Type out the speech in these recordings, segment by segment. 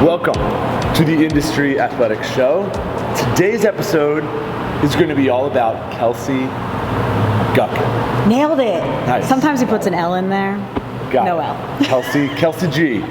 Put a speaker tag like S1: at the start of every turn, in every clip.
S1: Welcome to the Industry Athletics Show. Today's episode is going to be all about Kelsea Guckin.
S2: Nailed it.
S1: Nice.
S2: Sometimes he puts an L in there.
S1: Got
S2: no
S1: it.
S2: L.
S1: Kelsea G.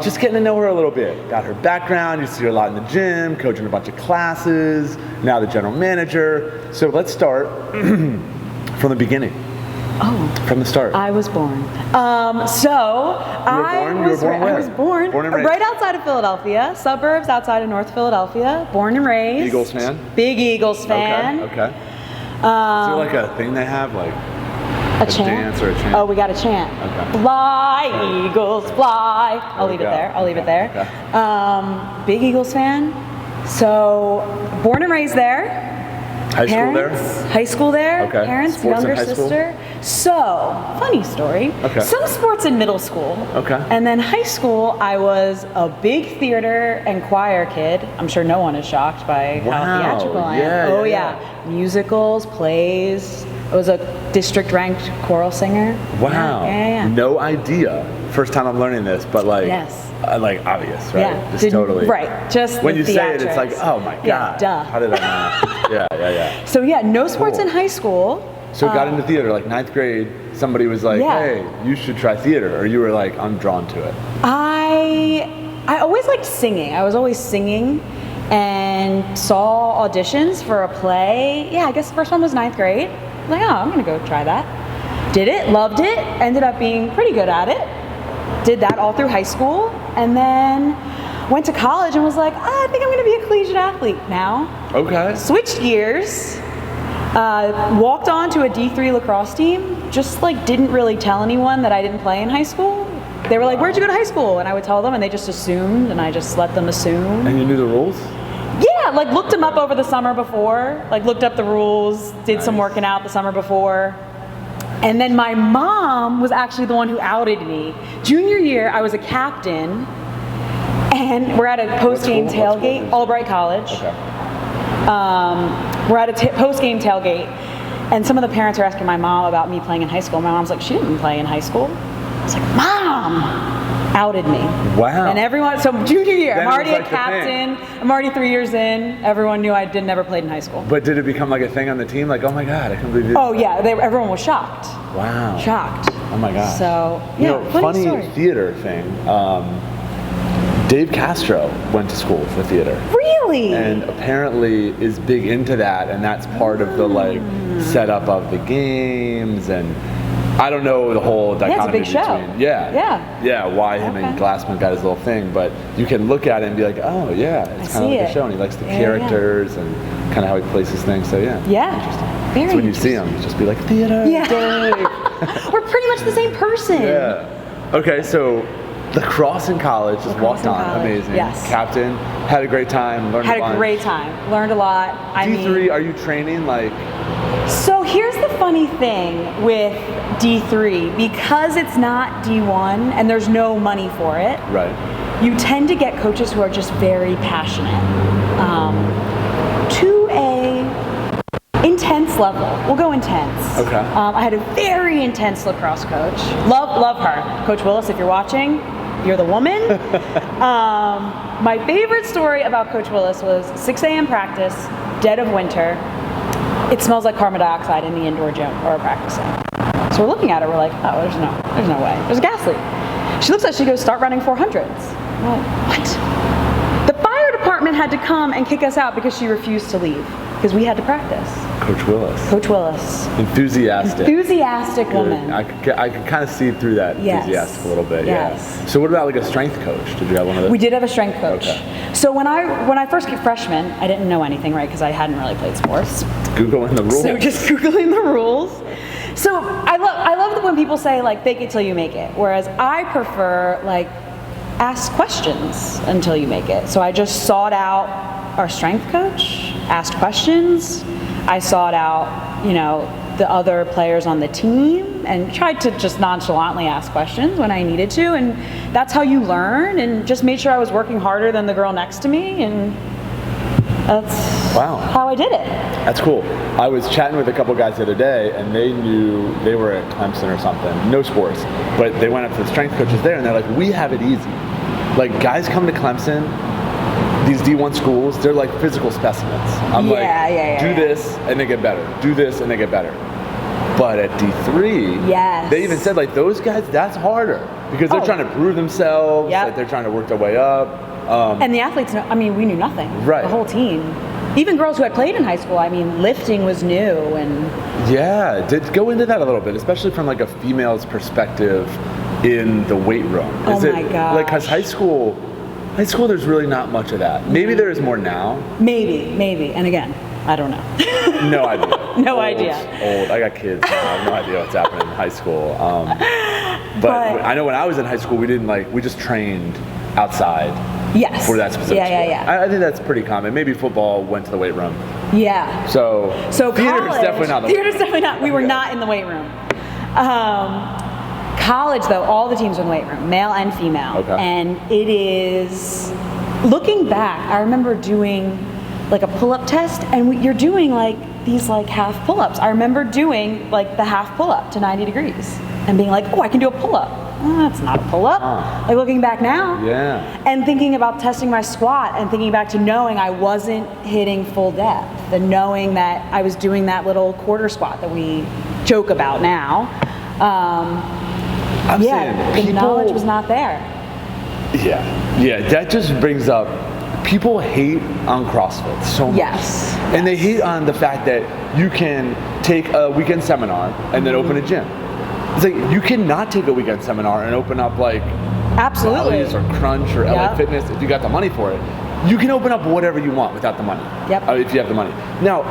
S1: Just getting to know her a little bit. Got her background. You see her a lot in the gym, coaching a bunch of classes, now the general manager. So let's start from the beginning.
S2: Oh.
S1: From the start.
S2: I was born.
S1: You were born where?
S2: I was born
S1: and raised.
S2: right outside of Philadelphia, suburbs outside of North Philadelphia. Born and raised.
S1: Eagles fan?
S2: Big Eagles fan.
S1: Okay. Is there like a thing they have, like
S2: a chant?
S1: Dance or a chant?
S2: Oh, we got a chant.
S1: Okay.
S2: Fly, Eagles, fly. I'll leave it there.
S1: Okay.
S2: Big Eagles fan. So, born and raised there.
S1: High school there?
S2: High school there.
S1: Okay.
S2: Parents,
S1: Sports
S2: younger
S1: in high school?
S2: sister. So, funny story.
S1: Okay.
S2: Some sports in middle school.
S1: Okay.
S2: And then high school, I was a big theater and choir kid. I'm sure no one is shocked by how theatrical I am. Oh, yeah. Musicals, plays. I was a district-ranked choral singer.
S1: Wow.
S2: Yeah.
S1: No idea. First time I'm learning this, but like,
S2: yes.
S1: Like obvious, right?
S2: Yeah.
S1: Just totally.
S2: Right. Just
S1: when
S2: the
S1: you say it, it's
S2: theatrics.
S1: like, oh my god.
S2: Yeah, duh.
S1: How did I know? Yeah.
S2: So yeah, no sports
S1: Cool.
S2: in high school.
S1: So got into theater, like 9th grade, somebody was like, hey, you should try theater. Or you were like, I'm drawn to it.
S2: I always liked singing. I was always singing and saw auditions for a play. Yeah, I guess the first one was 9th grade. I was like, oh, I'm gonna go try that. Did it, loved it, ended up being pretty good at it. Did that all through high school, and then went to college and was like, I think I'm gonna be a collegiate athlete now.
S1: Okay.
S2: Switched gears, walked on to a D3 lacrosse team, just like didn't really tell anyone that I didn't play in high school. They were like, where'd you go to high school? And I would tell them, and they just assumed, and I just let them assume.
S1: And you knew the rules?
S2: Yeah, like looked them up over the summer before, like looked up the rules, did some working out the summer before. And then my mom was actually the one who outed me. Junior year, I was a captain, and we're at a post-game tailgate, Albright College.
S1: Okay.
S2: We're at a post-game tailgate, and some of the parents are asking my mom about me playing in high school. My mom's like, she didn't play in high school. I was like, Mom! Outed me.
S1: Wow.
S2: And everyone, so junior year,
S1: Then
S2: I'm already
S1: like
S2: a captain. I'm already 3 years in. Everyone knew I never played in high school.
S1: But did it become like a thing on the team? Like, oh my god, I can't believe you.
S2: Oh yeah, everyone was shocked.
S1: Wow.
S2: Shocked.
S1: Oh my god.
S2: So yeah,
S1: funny
S2: story.
S1: theater thing. Dave Castro went to school for theater.
S2: Really?
S1: And apparently is big into that, and that's part of the like setup of the games, and I don't know the whole dichotomy
S2: it's a big show.
S1: between why him and Glassman got his little thing, but you can look at it and be like, oh yeah, it's kind of like a show, and he likes the characters and kind of how he plays his thing. So yeah, interesting.
S2: Very
S1: so when you see him, just be like, theater.
S2: Yeah.
S1: Dave.
S2: We're pretty much the same person.
S1: Yeah. Okay, so lacrosse in college, just walked on, amazing.
S2: Yes.
S1: Captain, had a great time, learned a bunch.
S2: Had a great time, learned a lot.
S1: D3, are you training like?
S2: So here's the funny thing with D3, because it's not D1 and there's no money for it.
S1: Right.
S2: You tend to get coaches who are just very passionate to a intense level. We'll go intense.
S1: Okay.
S2: I had a very intense lacrosse coach. Love her. Coach Willis, if you're watching, you're the woman. My favorite story about Coach Willis was 6 a.m. practice, dead of winter. It smells like carbon dioxide in the indoor gym where we're practicing. So we're looking at her, we're like, oh, there's no way. There's a gas leak. She looks at it, she goes, start running 400s. I'm like, what? The fire department had to come and kick us out because she refused to leave, because we had to practice.
S1: Coach Willis.
S2: Coach Willis.
S1: Enthusiastic
S2: Woman.
S1: I could kind of see through that enthusiastic a little bit.
S2: Yes.
S1: Yeah. So what about like a strength coach? Did you have one of those?
S2: We did have a strength coach.
S1: Okay.
S2: So when I first came freshman, I didn't know anything, right? Because I hadn't really played sports.
S1: Googling the rules.
S2: So just Googling the rules. So I love when people say like fake it till you make it, whereas I prefer like ask questions until you make it. So I just sought out our strength coach, asked questions. I sought out, the other players on the team and tried to just nonchalantly ask questions when I needed to, and that's how you learn, and just made sure I was working harder than the girl next to me, and that's how I did it.
S1: That's cool. I was chatting with a couple guys the other day, and they knew they were at Clemson or something, no sports, but they went up to the strength coaches there, and they're like, we have it easy. Like guys come to Clemson, these D1 schools, they're like physical specimens. I'm do this and they get better. Do this and they get better. But at D3, they even said like those guys, that's harder because they're trying to prove themselves. Like they're trying to work their way up.
S2: And the athletes, I mean, we knew nothing.
S1: Right.
S2: The whole team. Even girls who had played in high school, I mean, lifting was new and...
S1: Yeah, go into that a little bit, especially from like a female's perspective in the weight room.
S2: Oh my gosh.
S1: Like, because high school, there's really not much of that. Maybe there is more now.
S2: Maybe. And again, I don't know.
S1: No idea.
S2: No idea.
S1: Old. I got kids. I have no idea what's happening in high school. But I know when I was in high school, we just trained outside.
S2: Yes.
S1: For that specific sport.
S2: Yeah.
S1: I think that's pretty common. Maybe football went to the weight room.
S2: Yeah.
S1: So theater's
S2: college,
S1: definitely not the weight room.
S2: Theater's definitely not. We were not in the weight room. College, though, all the teams are in the weight room, male and female.
S1: Okay.
S2: And it is, looking back, I remember doing like a pull-up test, and you're doing like these like half pull-ups. I remember doing like the half pull-up to 90 degrees and being like, oh, I can do a pull-up. Oh, that's not a pull-up. Like looking back now.
S1: Yeah.
S2: And thinking about testing my squat and thinking back to knowing I wasn't hitting full depth and knowing that I was doing that little quarter squat that we joke about now. The knowledge was not there.
S1: Yeah, that just brings up, people hate on CrossFit so much.
S2: Yes.
S1: And they hate on the fact that you can take a weekend seminar and then open a gym. It's like, you cannot take a weekend seminar and open up like
S2: Absolutely.
S1: Bally's or Crunch or LA Fitness if you got the money for it. You can open up whatever you want without the money. If you have the money. Now,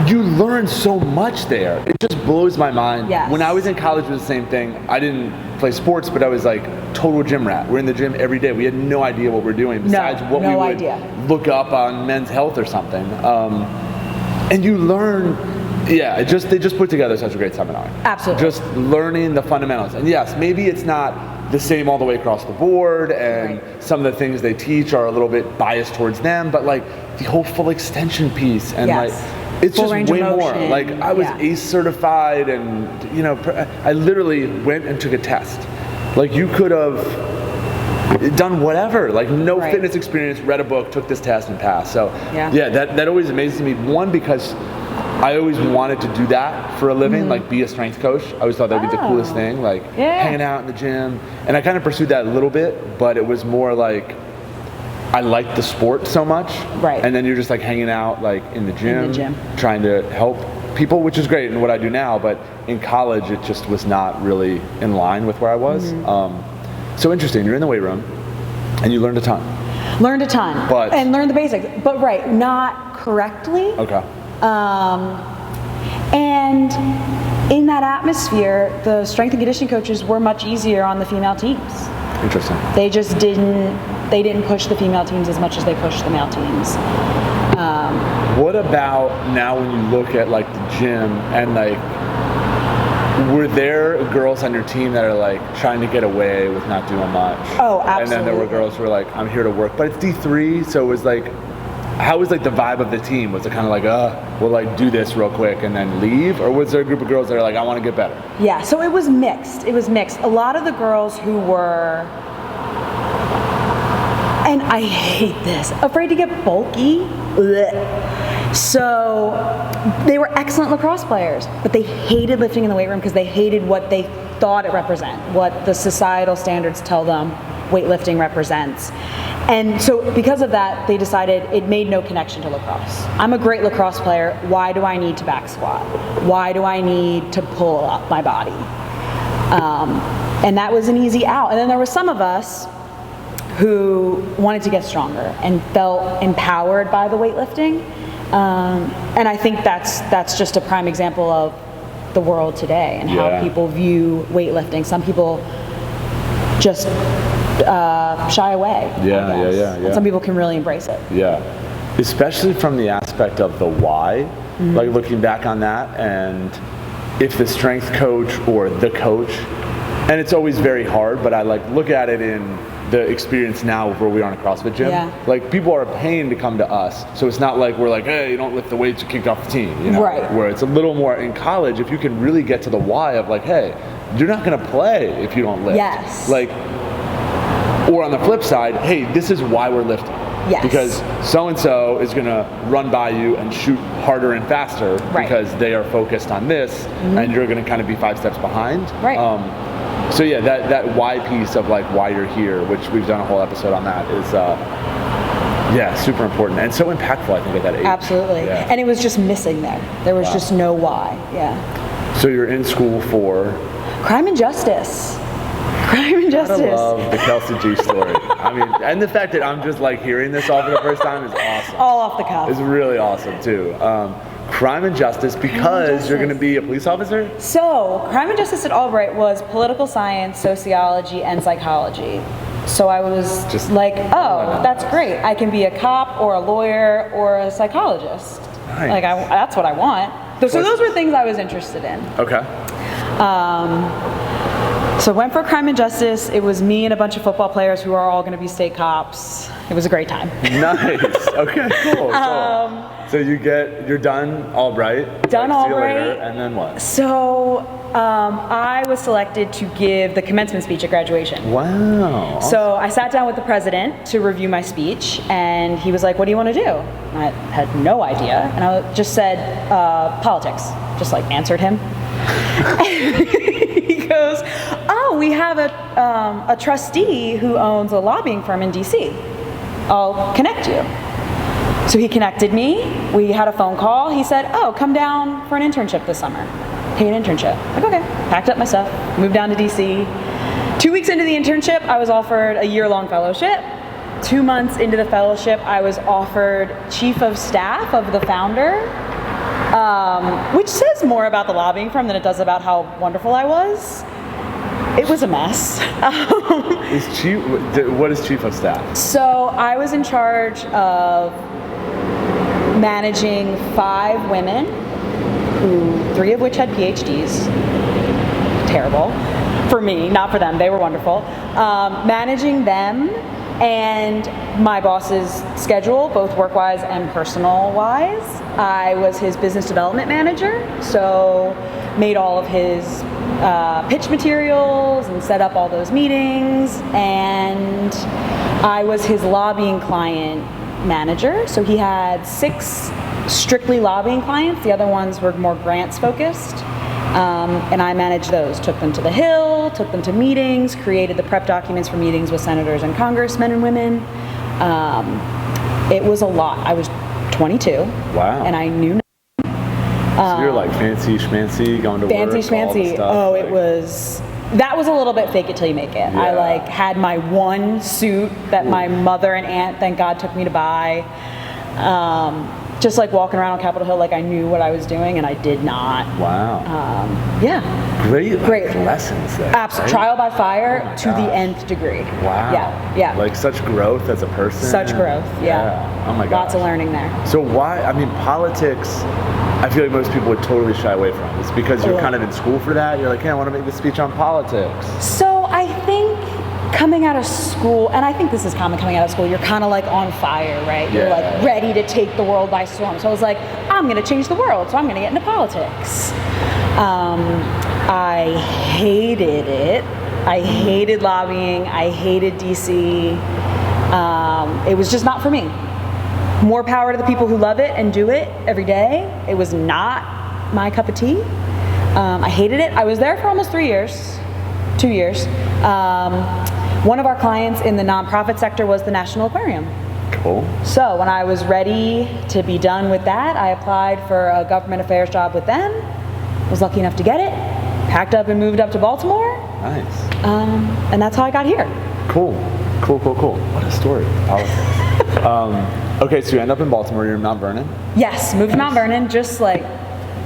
S1: you learn so much there. It just blows my mind.
S2: Yes.
S1: When I was in college, it was the same thing. I didn't play sports, but I was like total gym rat. We're in the gym every day. We had no idea what we're doing besides what we would look up on Men's Health or something. And you learn. They just put together such a great seminar.
S2: Absolutely.
S1: Just learning the fundamentals. And yes, maybe it's not the same all the way across the board, and some of the things they teach are a little bit biased towards them, but like the whole full extension piece and like it's
S2: full
S1: just way more. Like I was ACE certified, and I literally went and took a test. Like you could have done whatever, like no fitness experience, read a book, took this test and passed. So that always amazes me. One, because I always wanted to do that for a living, like be a strength coach. I always thought that would be the coolest thing, like hanging out in the gym. And I kind of pursued that a little bit, but it was more like I liked the sport so much. Right. And then you're just like hanging out like in the gym, trying to help people, which is great in what I do now, but in college it just was not really in line with where I was. So interesting, you're in the weight room and you learned a ton. And learned the basics, but not correctly. Okay.
S2: And in that atmosphere, the strength and conditioning coaches were much easier on the female teams.
S1: Interesting.
S2: They just didn't push the female teams as much as they pushed the male teams.
S1: What about now when you look at like the gym and like, were there girls on your team that are like trying to get away with not doing much?
S2: Oh, absolutely.
S1: And then there were girls who were like, I'm here to work, but it's D3, so it was like, how was like the vibe of the team? Was it kind of like, we'll like do this real quick and then leave? Or was there a group of girls that are like, I want to get better?
S2: Yeah, so it was mixed. A lot of the girls who were, and I hate this, afraid to get bulky. Blech. So they were excellent lacrosse players, but they hated lifting in the weight room because they hated what they thought it represented, what the societal standards tell them weightlifting represents. And so because of that, they decided it made no connection to lacrosse. I'm a great lacrosse player. Why do I need to back squat? Why do I need to pull up my body? And that was an easy out. And then there were some of us who wanted to get stronger and felt empowered by the weightlifting. And I think that's just a prime example of the world today and how people view weightlifting. Some people just shy away. And some people can really embrace it.
S1: Yeah, especially from the aspect of the why, like looking back on that, and if the strength coach or the coach, and it's always very hard, but I like look at it in the experience now where we are in a CrossFit gym. Like people are paying to come to us, so it's not like we're like, hey, you don't lift the weights, you kicked off the team, where it's a little more in college. If you can really get to the why of like, hey, you're not gonna play if you don't lift. Like Or on the flip side, hey, this is why we're lifting.
S2: Yes.
S1: Because so-and-so is going to run by you and shoot harder and faster because they are focused on this, and you're going to kind of be 5 steps behind.
S2: Right.
S1: So yeah, that why piece of like why you're here, which we've done a whole episode on that, is super important and so impactful, I think, at that age.
S2: Absolutely.
S1: Yeah.
S2: And it was just missing there. There was just no why. Yeah.
S1: So you're in school for?
S2: Crime and Justice. Crime and Justice.
S1: I love the Kelsea G story. I mean, and the fact that I'm just like hearing this all for the first time is awesome.
S2: All off the cuff.
S1: It's really awesome too. Crime and Justice, because you're going to be a police officer?
S2: So, Crime and Justice at Albright was political science, sociology, and psychology. So I was just like, oh, that's great. I can be a cop or a lawyer or a psychologist.
S1: Nice.
S2: Like, that's what I want. So those were things I was interested in.
S1: Okay.
S2: So I went for Crime and Justice. It was me and a bunch of football players who are all going to be state cops. It was a great time.
S1: Nice. Okay, cool. So you're done Albright.
S2: Done
S1: like,
S2: Albright.
S1: See you later, and then what?
S2: So I was selected to give the commencement speech at graduation.
S1: Wow.
S2: So I sat down with the president to review my speech, and he was like, what do you want to do? I had no idea. And I just said, politics. Just like answered him. He goes, oh, we have a trustee who owns a lobbying firm in DC. I'll connect you. So he connected me. We had a phone call. He said, oh, come down for an internship this summer. Paid internship. Like, okay. Packed up my stuff, moved down to DC. 2 weeks into the internship, I was offered a year-long fellowship. 2 months into the fellowship, I was offered chief of staff of the founder, which says more about the lobbying firm than it does about how wonderful I was. It was a mess.
S1: What is chief of staff?
S2: So I was in charge of managing 5 women, 3 of which had PhDs. Terrible. For me, not for them. They were wonderful. Managing them and my boss's schedule, both work-wise and personal-wise. I was his business development manager, so made all of his pitch materials and set up all those meetings, and I was his lobbying client manager. So he had 6 strictly lobbying clients. The other ones were more grants focused. And I managed those, took them to the Hill, took them to meetings, created the prep documents for meetings with senators and congressmen and women. It was a lot. I was 22.
S1: Wow.
S2: And I knew
S1: so you're like fancy schmancy, going to
S2: fancy
S1: work, all the
S2: schmancy.
S1: stuff,
S2: Oh,
S1: like...
S2: it was, that was a little bit fake it till you make it.
S1: Yeah.
S2: I like had my one suit that my mother and aunt, thank God, took me to buy. Just like walking around on Capitol Hill like I knew what I was doing, and I did not.
S1: Wow.
S2: Yeah.
S1: Great
S2: Great
S1: lessons there.
S2: Absolutely. Right? Trial by fire to
S1: gosh.
S2: the nth degree.
S1: Wow.
S2: Yeah.
S1: Like such growth as a person.
S2: Such growth, yeah.
S1: Oh my god.
S2: Lots of learning there.
S1: So why, I mean, politics, I feel like most people would totally shy away from. It's because you're kind of in school for that. You're like, hey, I want to make this speech on politics.
S2: So I think coming out of school, and I think this is common coming out of school, you're kind of like on fire, right? You're like ready to take the world by storm. So I was like, I'm going to change the world, so I'm going to get into politics. I hated it. I hated lobbying. I hated DC. It was just not for me. More power to the people who love it and do it every day. It was not my cup of tea. I hated it. I was there for almost 3 years, 2 years. One of our clients in the nonprofit sector was the National Aquarium.
S1: Cool.
S2: So when I was ready to be done with that, I applied for a government affairs job with them. Was lucky enough to get it. Packed up and moved up to Baltimore.
S1: Nice.
S2: And that's how I got here.
S1: Cool. What a story. Politics. Okay, so you end up in Baltimore. You're in Mount Vernon.
S2: Yes, moved to Mount Vernon. Just like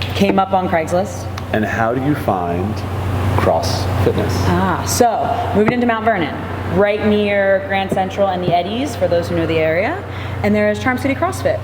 S2: came up on Craigslist.
S1: And how do you find Cross Fitness?
S2: So moved into Mount Vernon, right near Grand Central and the Eddies, for those who know the area. And there is Charm City CrossFit.